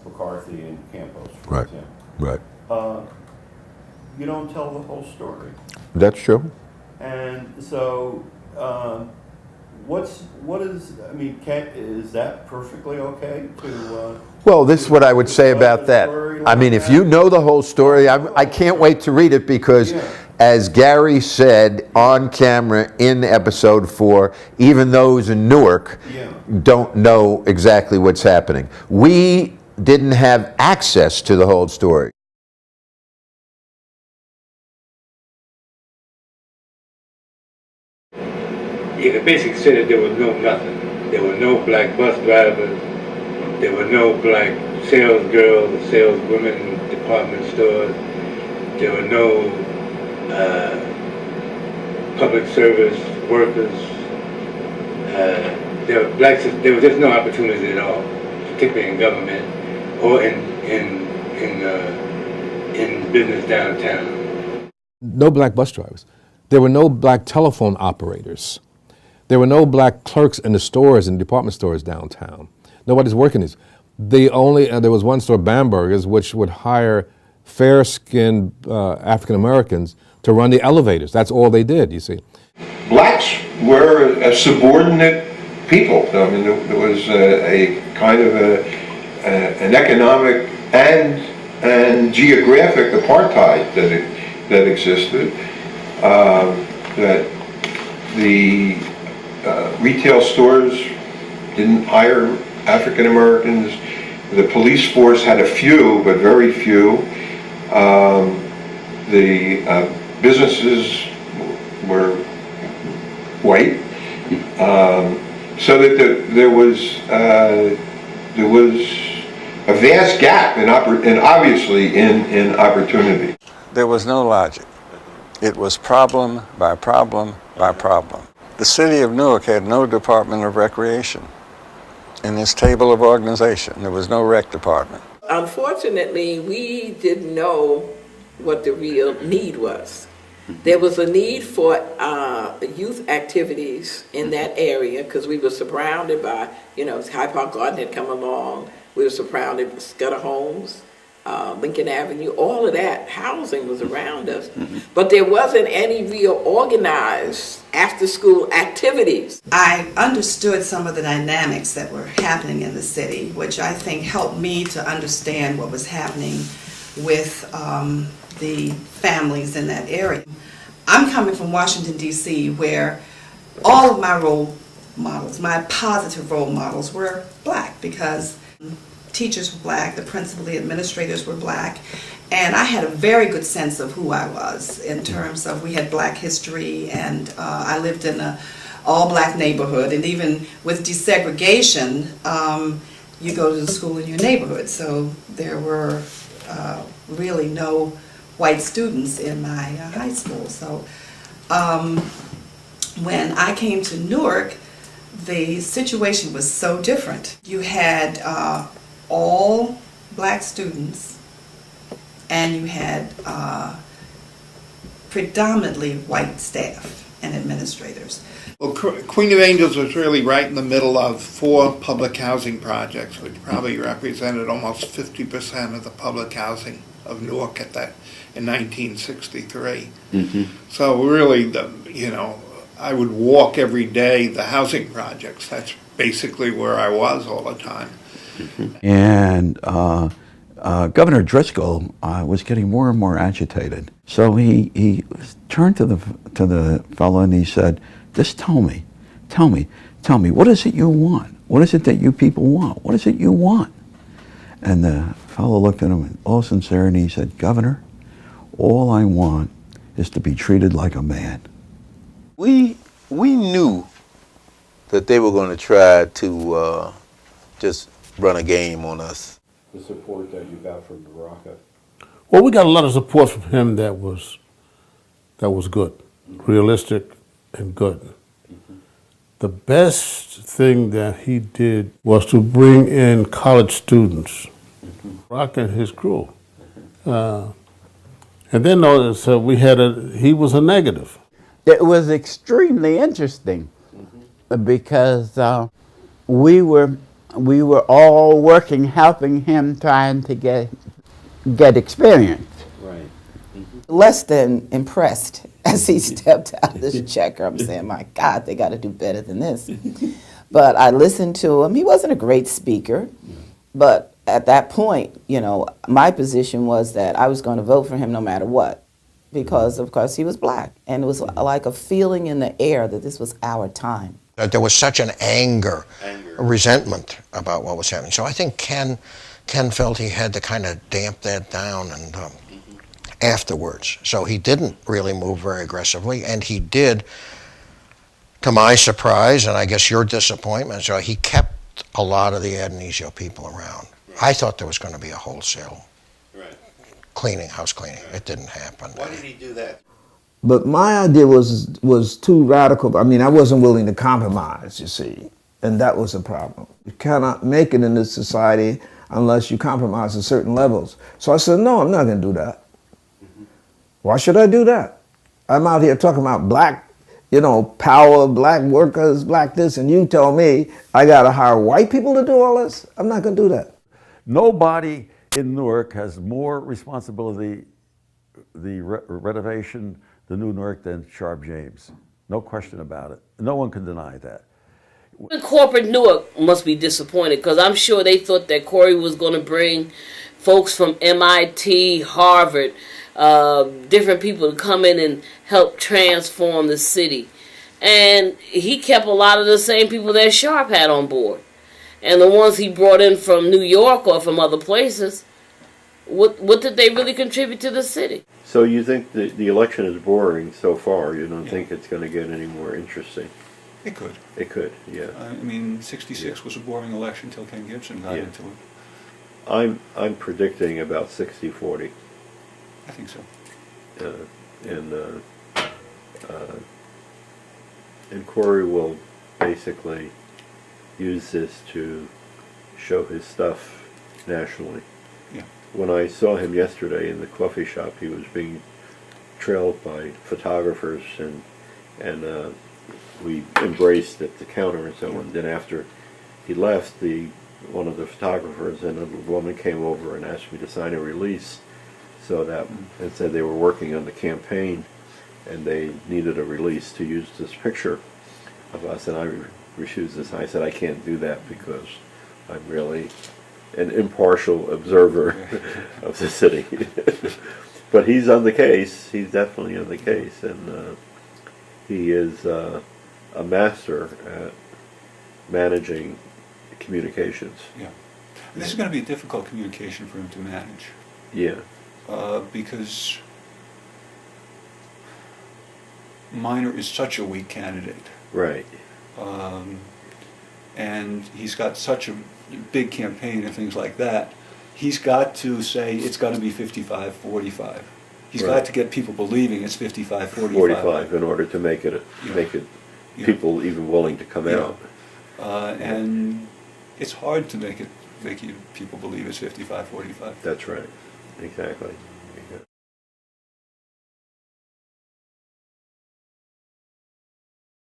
McCarthy and Campos, for Right. example. Right. You don't tell the whole story. That's true. And so, is that perfectly okay to? Well, this is what I would say about that. I mean, if you know the whole story, I can't wait to read it because, as Gary said on camera in episode 4, even those in Newark don't know exactly what's happening. We didn't have access to the whole story. You could basically say that there was no nothing. There were no black bus drivers. There were no black sales girls or saleswomen in department stores. There were no public service workers. There was just no opportunity at all, particularly in government or in business downtown. No black bus drivers. There were no black telephone operators. There were no black clerks in the stores and department stores downtown. Nobody's working these. There was one store, Bamberger's, which would hire fair-skinned African Americans to run the elevators. That's all they did, you see. Blacks were a subordinate people. I mean, there was a kind of an economic and geographic apartheid that existed. That the retail stores didn't hire African Americans. The police force had a few, but very few. The businesses were white, so that there was a vast gap obviously in opportunity. There was no logic. It was problem by problem by problem. The city of Newark had no Department of Recreation in its table of organization. There was no rec department. Unfortunately, we didn't know what the real need was. There was a need for youth activities in that area because we were surrounded by, Hyde Park Garden had come along. We were surrounded by Scudder Homes, Lincoln Avenue, all of that housing was around us. But there wasn't any real organized after-school activities. I understood some of the dynamics that were happening in the city, which I think helped me to understand what was happening with the families in that area. I'm coming from Washington, D.C., where all of my role models, my positive role models, were black because teachers were black, the principal, the administrators were black, and I had a very good sense of who I was in terms of we had black history, and I lived in an all-black neighborhood, and even with desegregation, you go to the school in your neighborhood, so there were really no white students in my high school. So when I came to Newark, the situation was so different. You had all black students, and you had predominantly white staff and administrators. Well, Queen of Angels was really right in the middle of 4 public housing projects, which probably represented almost 50% of the public housing of Newark at that in 1963. So really, I would walk every day the housing projects. That's basically where I was all the time. And Governor Driscoll was getting more and more agitated. So he turned to the fellow and he said, "Just tell me, what is it you want? What is it that you people want? What is it you want?" And the fellow looked at him in all sincerity. He said, "Governor, all I want is to be treated like a man." We knew that they were going to try to just run a game on us. The support that you got from Baraka? Well, we got a lot of support from him that was good, realistic and good. The best thing that he did was to bring in college students, Baraka and his crew. And then notice he was a negative. It was extremely interesting because we were we were all working, helping him, trying to get experience. Right. Less than impressed as he stepped out of this checker. I'm saying, my God, they got to do better than this. But I listened to him. He wasn't a great speaker, but at that point, you know, my position was that I was going to vote for him no matter what, because of course he was black, and it was like a feeling in the air that this was our time. There was such an anger, a resentment about what was happening. So I think Ken felt he had to kind of damp that down and afterwards. So he didn't really move very aggressively, and he did, to my surprise, and I guess your disappointment, so he kept a lot of the ad initio people around. Right. I thought there was going to be a wholesale house cleaning. It didn't happen. Why did he do that? But my idea was too radical. I mean, I wasn't willing to compromise, you see, and that was a problem. You cannot make it in this society unless you compromise at certain levels. So I said, no, I'm not going to do that. Why should I do that? I'm out here talking about black, you know, power, black workers, black this, and you tell me I got to hire white people to do all this? I'm not going to do that. Nobody in Newark has more responsibility, the renovation, the new Newark, than Sharp James. No question about it. No one can deny that. Corporate Newark must be disappointed, because I'm sure they thought that Corey was going to bring folks from MIT, Harvard, different people to come in and help transform the city. And he kept a lot of the same people that Sharp had on board. And the ones he brought in from New York or from other places, what did they really contribute to the city? So you think the election is boring so far? You don't think it's going to get any more interesting? It could. It could, yeah. I mean, 66 was a boring election until Ken Gibson got into it. I'm predicting about 60-40. I think so. And Corey will basically use this to show his stuff nationally. Yeah. When I saw him yesterday in the coffee shop, he was being trailed by photographers, and we embraced at the counter and so on. Then after he left, one of the photographers and a woman came over and asked me to sign a release, so that and said they were working on the campaign and they needed a release to use this picture of us, and I refused this. I said I can't do that because I'm really an impartial observer of the city. But he's on the case. He's definitely on the case, and he is a master at managing communications. Yeah. And this is going to be a difficult communication for him to manage. Yeah. Because Minor is such a weak candidate. Right. And he's got such a big campaign and things like that. He's got to say it's got to be 55-45. He's got to get people believing it's 55-45. 45 in order to make it people even willing to come out. And it's hard to make people believe it's 55-45. That's right. Exactly.